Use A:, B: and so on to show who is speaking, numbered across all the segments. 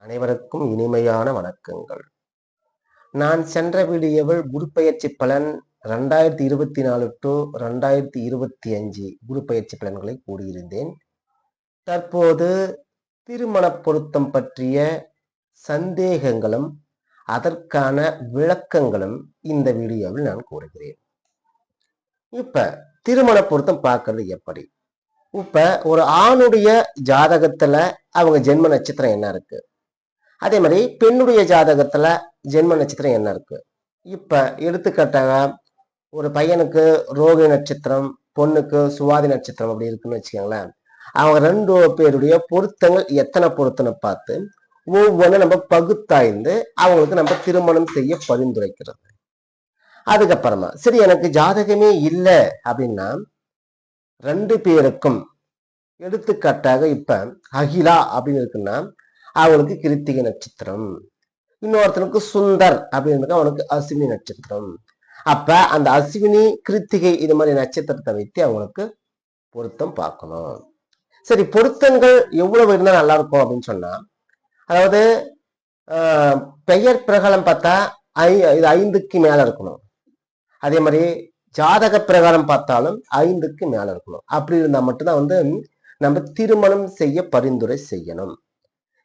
A: அனைவருக்கும் இனிமையான வணக்கங்கள். நான் சென்ற வீடியோவில் குருப்பெயர்ச்சி பலன் 2024 to 2025 குருப்பெயர்ச்சி பலன்களை கூறியிருந்தேன். தற்போது திருமண பொருத்தம் பற்றிய சந்தேகங்களும் அதற்கான விளக்கங்களும் இந்த வீடியோவில் நான் கூறுகிறேன். இப்ப திருமண பொருத்தம் பார்க்கறது எப்படி? இப்ப ஒரு ஆணுடைய ஜாதகத்துல அவங்க ஜென்ம நட்சத்திரம் என்ன இருக்கு, அதே மாதிரி பெண்ணுடைய ஜாதகத்துல ஜென்ம நட்சத்திரம் என்ன இருக்கு. இப்ப எடுத்துக்காட்டாக ஒரு பையனுக்கு ரோகிணி நட்சத்திரம், பொண்ணுக்கு சுவாதி நட்சத்திரம் அப்படி இருக்குன்னு வச்சுக்கோங்களேன். அவங்க ரெண்டு பேருடைய பொருத்தங்கள் எத்தனை பொருத்தனை பார்த்து ஒவ்வொன்றும் நம்ம பகுத்தாய்ந்து அவங்களுக்கு நம்ம திருமணம் செய்ய பரிந்துரைக்கிறது. அதுக்கப்புறமா சரி எனக்கு ஜாதகமே இல்லை அப்படின்னா ரெண்டு பேருக்கும் எடுத்துக்காட்டாக இப்ப அகிலா அப்படின்னு இருக்குன்னா அவனுக்கு கிருத்திகை நட்சத்திரம், இன்னொருத்தனுக்கு சுந்தர் அப்படின்னு அவனுக்கு அஸ்வினி நட்சத்திரம். அப்ப அந்த அஸ்வினி கிருத்திகை இது மாதிரி நட்சத்திரத்தை வைத்து அவங்களுக்கு பொருத்தம் பார்க்கணும். சரி, பொருத்தங்கள் எவ்வளவு இருந்தா நல்லா இருக்கும் அப்படின்னு சொன்னா, அதாவது பெயர் பிரகாரம் பார்த்தா இது 5க்கு மேல இருக்கணும். அதே மாதிரி ஜாதக பிரகாரம் பார்த்தாலும் 5க்கு மேல இருக்கணும். அப்படி இருந்தா மட்டும்தான் நம்ம திருமணம் செய்ய பரிந்துரை செய்யணும்.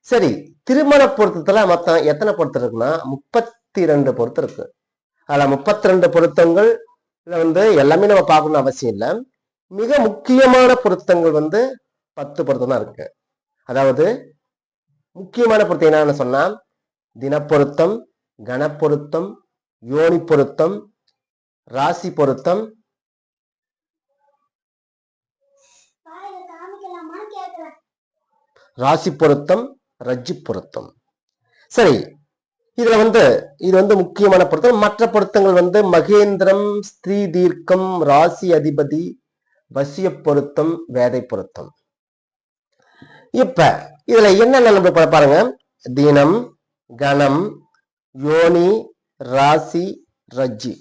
A: சரி, திருமண பொருத்தத்துல மொத்தம் எத்தனை பொருத்தம் இருக்குன்னா 32 பொருத்தம் இருக்கு. அதுல 32 பொருத்தங்கள் எல்லாமே நம்ம பார்க்கணும்னு அவசியம் இல்லை. மிக முக்கியமான பொருத்தங்கள் 10 பொருத்தம் தான் இருக்கு. அதாவது முக்கியமான பொருத்தம் என்னன்னு சொன்னா தினப்பொருத்தம், கணப்பொருத்தம், யோனி பொருத்தம், ராசி பொருத்தம், ராசி பொருத்தம், ரஜ்ஜி பொருத்தம். சரி, இதுல இது முக்கியமான பொருத்தம். மற்ற பொருத்தங்கள் மகேந்திரம், ஸ்திரீ தீர்க்கம், ராசி அதிபதி, வசிய பொருத்தம், வேதை பொருத்தம். இப்ப இதுல என்னென்ன நம்ம பாருங்க, தினம், கணம், யோனி, ராசி, ரஜ்ஜி.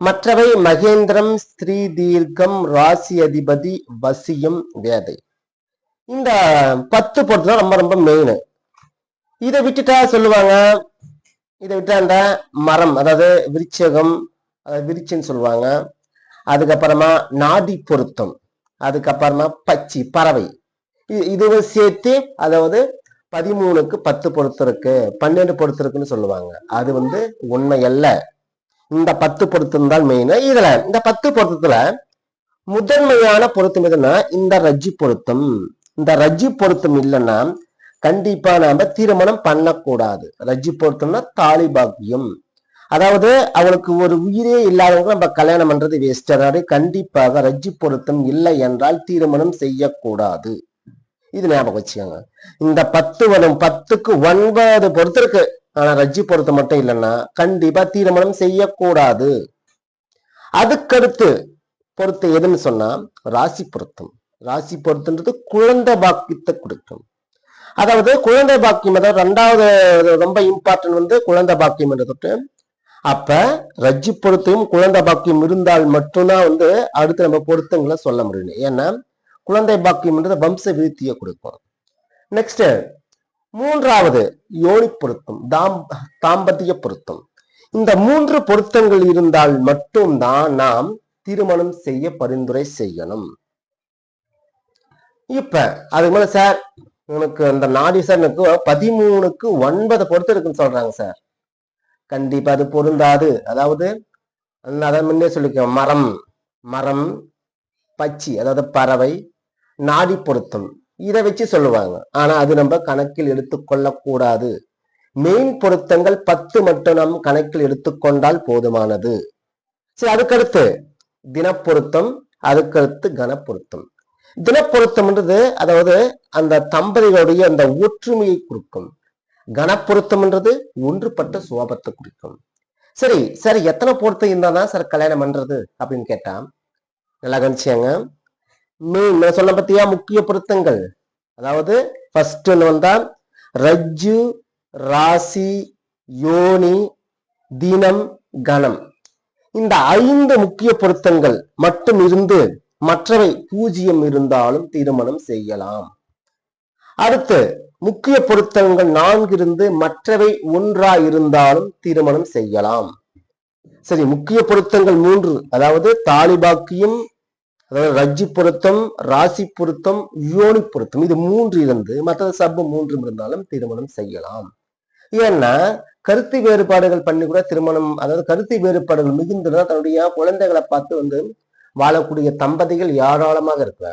A: மற்றவை மகேந்திரம், ஸ்திரீ தீர்க்கம், ராசி அதிபதி, வசியம், வேதை. இந்த 10 பொருத்தம் ரொம்ப ரொம்ப மெயின். இதை விட்டுட்டா சொல்லுவாங்க, இதை விட்டா அந்த மரம், அதாவது விருச்சகம், விரிச்சுன்னு சொல்லுவாங்க. அதுக்கப்புறமா நாடி பொருத்தம், அதுக்கப்புறமா பச்சி, பறவை. இது சேர்த்து அதாவது 13க்கு 10 பொருத்தம் இருக்கு, 12 பொருத்தம் இருக்குன்னு சொல்லுவாங்க. அது உண்மை அல்ல. இந்த 10 பொருத்தம் தான் மெயின். இதுல இந்த 10 பொருத்தத்துல முதன்மையான பொருத்தம் எதுன்னா இந்த ரஜ்ஜி பொருத்தம். இந்த ரஜ்ஜி பொருத்தம் இல்லைன்னா கண்டிப்பா நாம திருமணம் பண்ணக்கூடாது. ரஜ்ஜி பொருத்தம்னா தாலி பாக்கியம், அதாவது அவளுக்கு ஒரு உயிரே இல்லாதவங்க நம்ம கல்யாணம் பண்றது வேஸ்ட். அதாவது கண்டிப்பாக ரஜ்ஜி பொருத்தம் இல்லை என்றால் திருமணம் செய்யக்கூடாது. இது ஞாபகம் வச்சுக்கோங்க. இந்த 10க்கு 9 பொருத்தம் இருக்கு, ஆனா ரஜ்ஜி பொருத்தம் மட்டும் இல்லைன்னா கண்டிப்பா திருமணம் செய்யக்கூடாது. அதுக்கடுத்து பொருத்தம் எதுன்னு சொன்னா ராசி பொருத்தம். ராசி பொருத்தம்ன்றது குழந்தை பாக்கியத்தை கொடுக்கும். அதாவது குழந்தை பாக்கியம், அதாவது 2வது ரொம்ப இம்பார்ட்டன்ட் குழந்தை பாக்கியம் என்றது. அப்ப ரஜ்ஜி பொருத்தமும் குழந்தை பாக்கியம் இருந்தால் மட்டும்தான் அடுத்து நம்ம பொருத்தங்களை சொல்ல முடியும். ஏன்னா குழந்தை பாக்கியம்ன்றது வம்ச விருத்தியை கொடுக்கும். நெக்ஸ்ட் 3வது யோனி பொருத்தம், தாம்பத்திய பொருத்தம். இந்த 3 பொருத்தங்கள் இருந்தால் மட்டும்தான் நாம் திருமணம் செய்ய பரிந்துரை செய்யணும். இப்ப அதுக்கு மேல சார் எனக்கு அந்த நாடி சார் எனக்கு 13க்கு 9 பொருத்தம் இருக்குன்னு சொல்றாங்க சார். கண்டிப்பா அது பொருந்தாது. அதாவது அதை முன்னே சொல்லிக்க, மரம், பச்சி, அதாவது பறவை, நாடி பொருத்தம் இதை வச்சு சொல்லுவாங்க. ஆனா அது நம்ம கணக்கில் எடுத்துக்கொள்ளக்கூடாது. மெயின் பொருத்தங்கள் 10 மட்டும் நாம் கணக்கில் எடுத்துக்கொண்டால் போதுமானது. சரி, அதுக்கடுத்து தினப்பொருத்தம், அதுக்கடுத்து கணப்பொருத்தம். தினப்பொருத்தம்ன்றது அதாவது அந்த தம்பதிகளுடைய அந்த ஒற்றுமையை குறிக்கும். கணப்பொருத்தம்ன்றது ஒன்றுபட்ட சுவாபத்தை குறிக்கும். சரி சார், எத்தனை பொருத்தம் இருந்தாதான் சார் கல்யாணம் பண்றது அப்படின்னு கேட்டா நல்லா கவனிச்சாங்க. சொன்ன பத்தியா முக்கிய பொருத்தங்கள், அதாவது ஃபர்ஸ்ட் வந்தா ரஜ்ஜு, ராசி, யோனி, தினம், கணம். இந்த 5 முக்கிய பொருத்தங்கள் மட்டும் இருந்து மற்றவை 0 இருந்தாலும் திருமணம் செய்யலாம். அடுத்து முக்கிய பொருத்தங்கள் 4 இருந்து மற்றவை ஒன்றா இருந்தாலும் திருமணம் செய்யலாம். சரி, முக்கிய பொருத்தங்கள் 3, அதாவது தாலிபாக்கியம், அதாவது ரஜ்ஜி பொருத்தம், ராசி பொருத்தம், யோனி பொருத்தம், இது 3 இருந்து மற்றது சப்பு 3 இருந்தாலும் திருமணம் செய்யலாம். ஏன்னா கருத்து வேறுபாடுகள் பண்ணி கூட திருமணம், அதாவது கருத்து வேறுபாடுகள் மிகுந்துதான் தன்னுடைய குழந்தைகளை பார்த்து வாழக்கூடிய தம்பதிகள் ஏராளமாக இருக்கிறார்.